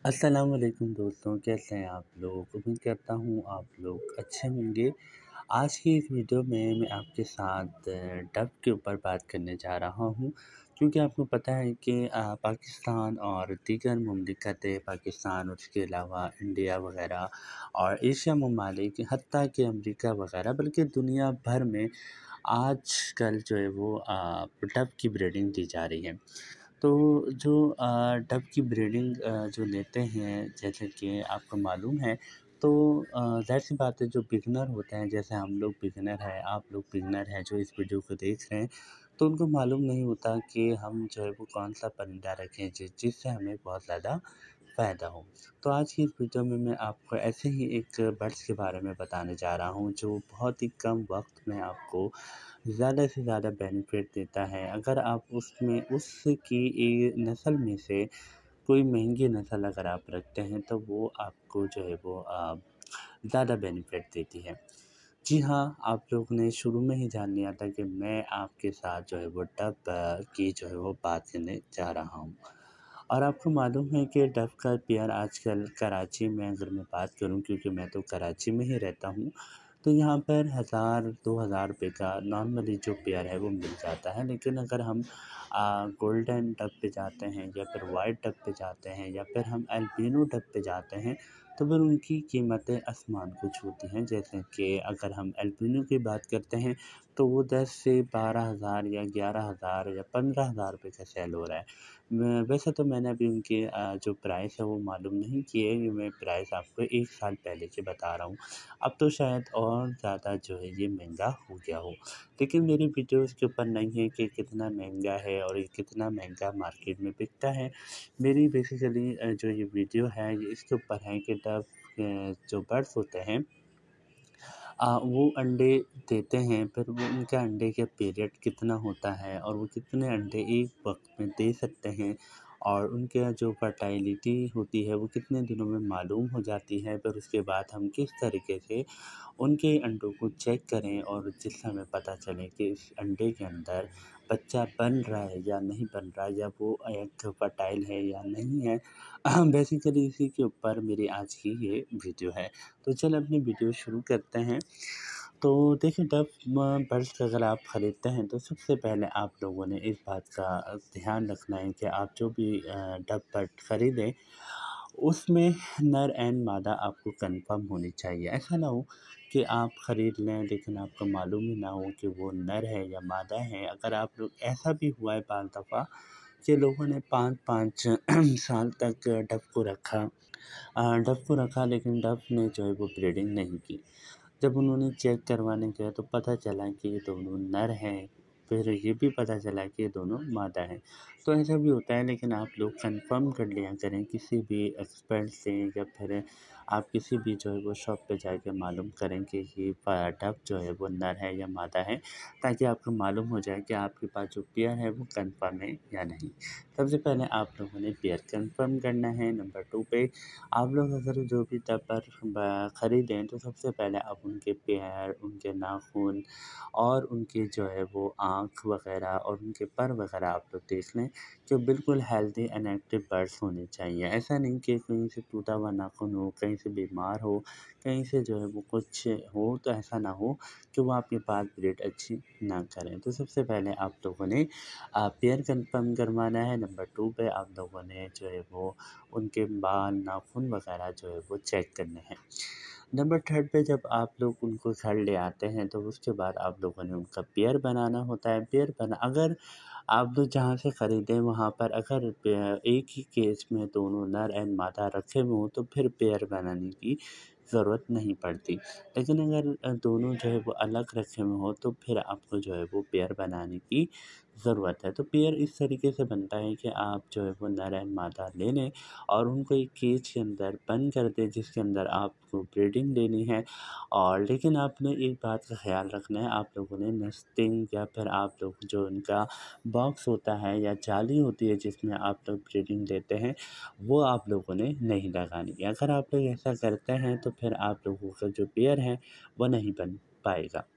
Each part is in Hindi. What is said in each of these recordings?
अस्सलाम वालेकुम दोस्तों, कैसे हैं आप लोग? उम्मीद करता हूँ आप लोग अच्छे होंगे। आज की इस वीडियो में मैं आपके साथ डब के ऊपर बात करने जा रहा हूँ, क्योंकि आपको पता है कि पाकिस्तान और दीगर मुमलिकतें पाकिस्तान, उसके अलावा इंडिया वग़ैरह और एशिया ममालिक, हत्ता कि अमेरिका वग़ैरह, बल्कि दुनिया भर में आजकल जो है वो डब की ब्रीडिंग दी जा रही है। तो जो डब की ब्रीडिंग जो लेते हैं, जैसे कि आपको मालूम है, तो ज़ाहिर-सी बात है, जो बिगिनर होते हैं, जैसे हम लोग बिगिनर हैं, आप लोग बिगिनर हैं जो इस वीडियो को देख रहे हैं, तो उनको मालूम नहीं होता कि हम जो है वो कौन-सा परिंदा रखें जिससे हमें बहुत ज़्यादा फ़ायदा हो। तो आज की इस वीडियो में मैं आपको ऐसे ही एक बर्ड्स के बारे में बताने जा रहा हूँ, जो बहुत ही कम वक़्त में आपको ज़्यादा से ज़्यादा बेनिफिट देता है। अगर आप उसमें उसकी नस्ल में से कोई महँगी नस्ल अगर आप रखते हैं, तो वो आपको जो है वो ज़्यादा बेनिफिट देती है। जी हाँ, आप लोगों ने शुरू में ही जान लिया था कि मैं आपके साथ जो है वो डब की जो है वो बात करने जा रहा हूँ। और आपको मालूम है कि डब का पेयर आजकल कराची में, अगर मैं बात करूँ, क्योंकि मैं तो कराची में ही रहता हूँ, तो यहाँ पर 1000-2000 रुपए का नॉर्मली जो पेयर है वो मिल जाता है। लेकिन अगर हम गोल्डन डब पे जाते हैं, या फिर वाइट डब पे जाते हैं, या फिर हम अल्बिनो डब पे जाते हैं, तो फिर उनकी कीमतें आसमान को छूती हैं। जैसे कि अगर हम अल्बिनो की बात करते हैं, तो वो 10 से 12,000 या 11,000 या 15,000 रुपए का सेल हो रहा है। वैसे तो मैंने अभी उनके जो प्राइस है वो मालूम नहीं किए, ये मैं प्राइस आपको 1 साल पहले के बता रहा हूँ। अब तो शायद और ज़्यादा जो है ये महँगा हो गया हो। लेकिन मेरी वीडियो इसके ऊपर नहीं है कि कितना महँगा है और ये कितना महँगा मार्केट में बिकता है। मेरी बेसिकली जो ये वीडियो है, ये इसके ऊपर है कि डब जो बर्ड्स होते हैं, वो अंडे देते हैं, फिर वो उनके अंडे का पीरियड कितना होता है और वो कितने अंडे एक वक़्त में दे सकते हैं, और उनके जो फर्टाइलिटी होती है वो कितने दिनों में मालूम हो जाती है। फिर उसके बाद हम किस तरीके से उनके अंडों को चेक करें, और जिससे हमें पता चले कि इस अंडे के अंदर बच्चा बन रहा है या नहीं बन रहा है, या वो एग फर्टाइल है या नहीं है। बेसिकली इसी के ऊपर मेरी आज की ये वीडियो है। तो चलिए अपनी वीडियो शुरू करते हैं। तो देखिए, डब बर्ड्स अगर आप ख़रीदते हैं, तो सबसे पहले आप लोगों ने इस बात का ध्यान रखना है कि आप जो भी डब बर्ड ख़रीदें, उसमें नर एंड मादा आपको कन्फर्म होनी चाहिए। ऐसा ना हो कि आप ख़रीद लें लेकिन आपको मालूम ही ना हो कि वो नर है या मादा है। अगर आप लोग, ऐसा भी हुआ है बाज़ दफ़ा कि लोगों ने 5-5 साल तक डब को रखा, लेकिन डब ने जो है वो ब्रीडिंग नहीं की। जब उन्होंने चेक करवाने गए, तो पता चला कि ये दोनों नर हैं, फिर ये भी पता चला कि ये दोनों मादा हैं। तो ऐसा भी होता है, लेकिन आप लोग कन्फर्म कर लिया करें किसी भी एक्सपर्ट से, या फिर आप किसी भी जो है वो शॉप पे जाके मालूम करें कि ये डब जो है वो नर है या मादा है, ताकि आपको मालूम हो जाए कि आपके पास जो पेयर है वो कन्फर्म है या नहीं। सबसे पहले आप लोगों ने पेयर कन्फर्म करना है। नंबर 2 पे आप लोग अगर जो भी टपर ख़रीदें, तो सबसे पहले आप उनके पैर, उनके नाखून और उनकी जो है वो आँख वग़ैरह और उनके पर वग़ैरह आप लोग देख लें, जो बिल्कुल हेल्दी एंड एक्टिव बर्ड्स होने चाहिए। ऐसा नहीं कि कहीं से टूटा हुआ नाखून हो, कहीं से बीमार हो, कहीं से जो है वो कुछ हो, तो ऐसा ना हो कि वो आपके पास ब्रीड अच्छी ना करें। तो सबसे पहले आप लोगों ने पेयर कन्फर्म करवाना है। नंबर 2 पे आप लोगों ने जो है वो उनके बाल, नाखून वग़ैरह जो है वो चेक करने हैं। नंबर 3 पे जब आप लोग उनको घर ले आते हैं, तो उसके बाद आप लोगों ने उनका पेयर बनाना होता है। पेयर बना अगर आप लोग जहाँ से ख़रीदें वहाँ पर अगर एक ही केज में दोनों नर एंड मादा रखे हुए हों, तो फिर पेयर बनाने की ज़रूरत नहीं पड़ती। लेकिन अगर दोनों जो है वो अलग रखे हुए हों, तो फिर आपको जो है वो पेयर बनाने की ज़रूरत है। तो पेयर इस तरीके से बनता है कि आप जो है वो नर एंड मादा ले लें, और उनको एक केज के अंदर बंद कर दें, जिसके अंदर आपको ब्रीडिंग लेनी है। और लेकिन आपने एक बात का ख़्याल रखना है, आप लोगों ने नेस्टिंग, या फिर आप लोग जो उनका बॉक्स होता है या जाली होती है जिसमें आप लोग ब्रीडिंग लेते हैं, वो आप लोगों ने नहीं लगानी है। अगर आप लोग ऐसा करते हैं, तो फिर आप लोगों का जो पेयर है वो नहीं बन पाएगा।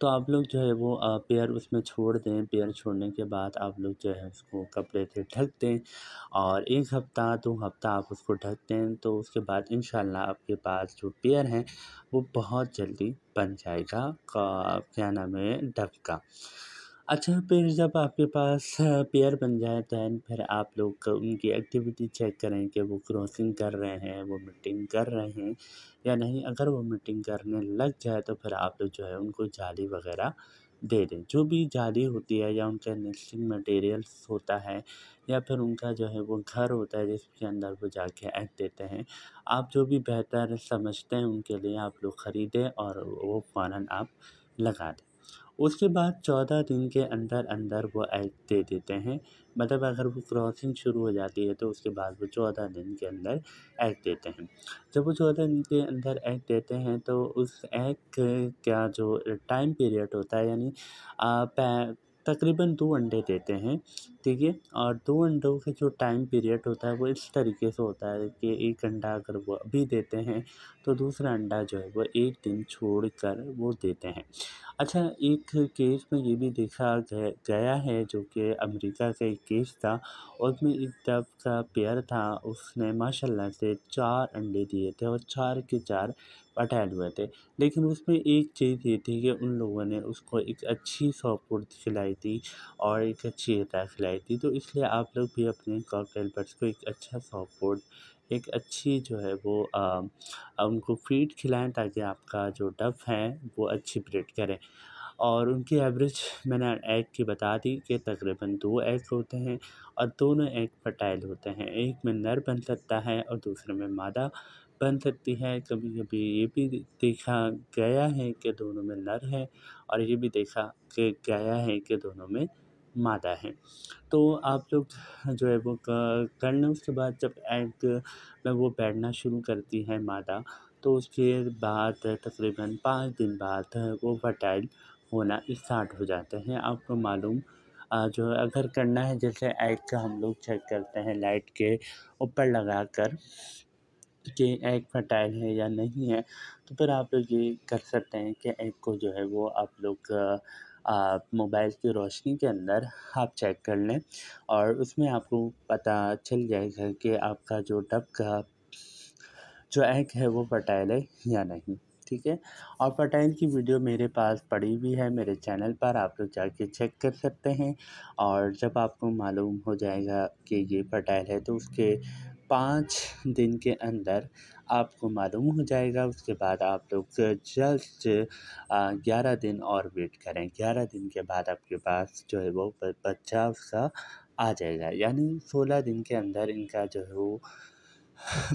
तो आप लोग जो है वो पेयर उसमें छोड़ दें। पेयर छोड़ने के बाद आप लोग जो है उसको कपड़े से ढक दें और 1 हफ़्ता 2 हफ़्ता आप उसको ढक दें, तो उसके बाद इंशाल्लाह आपके पास जो पेयर है वो बहुत जल्दी बन जाएगा का क्या नाम है डव का। अच्छा, फिर जब आपके पास पेयर बन जाए दैन फिर आप लोग उनकी एक्टिविटी चेक करें कि वो क्रॉसिंग कर रहे हैं, वो मीटिंग कर रहे हैं या नहीं। अगर वो मीटिंग करने लग जाए तो फिर आप लोग जो है उनको जाली वगैरह दे दें। जो भी जाली होती है या उनका नेस्टिंग मटेरियल्स होता है या फिर उनका जो है वो घर होता है जिसके अंदर वो जाके एग देते हैं, आप जो भी बेहतर समझते हैं उनके लिए आप लोग ख़रीदें और वो फ़ौरन आप लगा दें। उसके बाद 14 दिन के अंदर-अंदर वो एग दे देते हैं। मतलब अगर वो क्रॉसिंग शुरू हो जाती है तो उसके बाद वो 14 दिन के अंदर एग देते हैं। जब वो 14 दिन के अंदर एग देते हैं तो उस एग का जो टाइम पीरियड होता है यानी पै तकरीबन 2 अंडे देते हैं, ठीक है? और 2 अंडों का जो टाइम पीरियड होता है वो इस तरीके से होता है कि 1 अंडा अगर वो अभी देते हैं तो दूसरा अंडा जो है वो 1 दिन छोड़कर वो देते हैं। अच्छा, एक केस में ये भी देखा गया है जो कि अमेरिका का एक केस था। उसमें एक डव का पेयर था, उसने माशाल्लाह से 4 अंडे दिए थे और 4 के 4 फर्टाइल हुए थे। लेकिन उसमें एक चीज़ ये थी कि उन लोगों ने उसको एक अच्छी सॉफ्टवुड खिलाई थी और एक अच्छी गज़ा खिलाई थी। तो इसलिए आप लोग भी अपने कॉकटेल बर्ड्स को एक अच्छा सॉफ्टवुड, एक अच्छी जो है वो उनको फ़ीड खिलाएँ ताकि आपका जो डव है वो अच्छी ब्रीड करे। और उनकी एवरेज मैंने एग की बता दी कि तकरीबन 2 एग होते हैं और दोनों एग फर्टाइल होते हैं। एक में नर बन सकता है और दूसरे में मादा बन सकती है। कभी-कभी ये भी देखा गया है कि दोनों में नर है और ये भी देखा कि गया है कि दोनों में मादा है। तो आप लोग जो है वो क कर लें। उसके बाद जब एग में वो बैठना शुरू करती है मादा, तो उसके बाद तकरीबन 5 दिन बाद वो फर्टाइल होना स्टार्ट हो जाते हैं। आपको मालूम जो है अगर करना है जैसे एग का हम लोग चेक करते हैं लाइट के ऊपर लगाकर कि एग फर्टाइल है या नहीं है, तो फिर आप लोग ये कर सकते हैं कि एग को जो है वो आप लोग मोबाइल की रोशनी के अंदर आप चेक कर लें और उसमें आपको पता चल जाएगा कि आपका जो डव का जो एग है वो फर्टाइल है या नहीं, ठीक है? और फर्टाइल की वीडियो मेरे पास पड़ी हुई है मेरे चैनल पर, आप लोग जाके चेक कर सकते हैं। और जब आपको मालूम हो जाएगा कि ये फर्टाइल है तो उसके 5 दिन के अंदर आपको मालूम हो जाएगा। उसके बाद आप लोग जस्ट 11 दिन और वेट करें। 11 दिन के बाद आपके पास जो है वो बच्चा उसका आ जाएगा। यानी 16 दिन के अंदर इनका जो है वो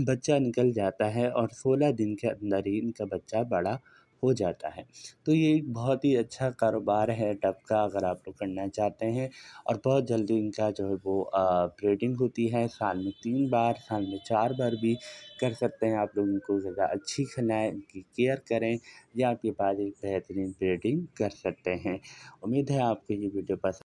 बच्चा निकल जाता है और 16 दिन के अंदर ही इनका बच्चा बड़ा हो जाता है। तो ये एक बहुत ही अच्छा कारोबार है डव का अगर आप लोग करना चाहते हैं और बहुत जल्दी इनका जो है वो ब्रीडिंग होती है। साल में 3 बार, साल में 4 बार भी कर सकते हैं आप लोग। इनको ज़्यादा अच्छी खिलाएँ, इनकी केयर करें या आपके पास एक बेहतरीन ब्रीडिंग कर सकते हैं। उम्मीद है आपको ये वीडियो पसंद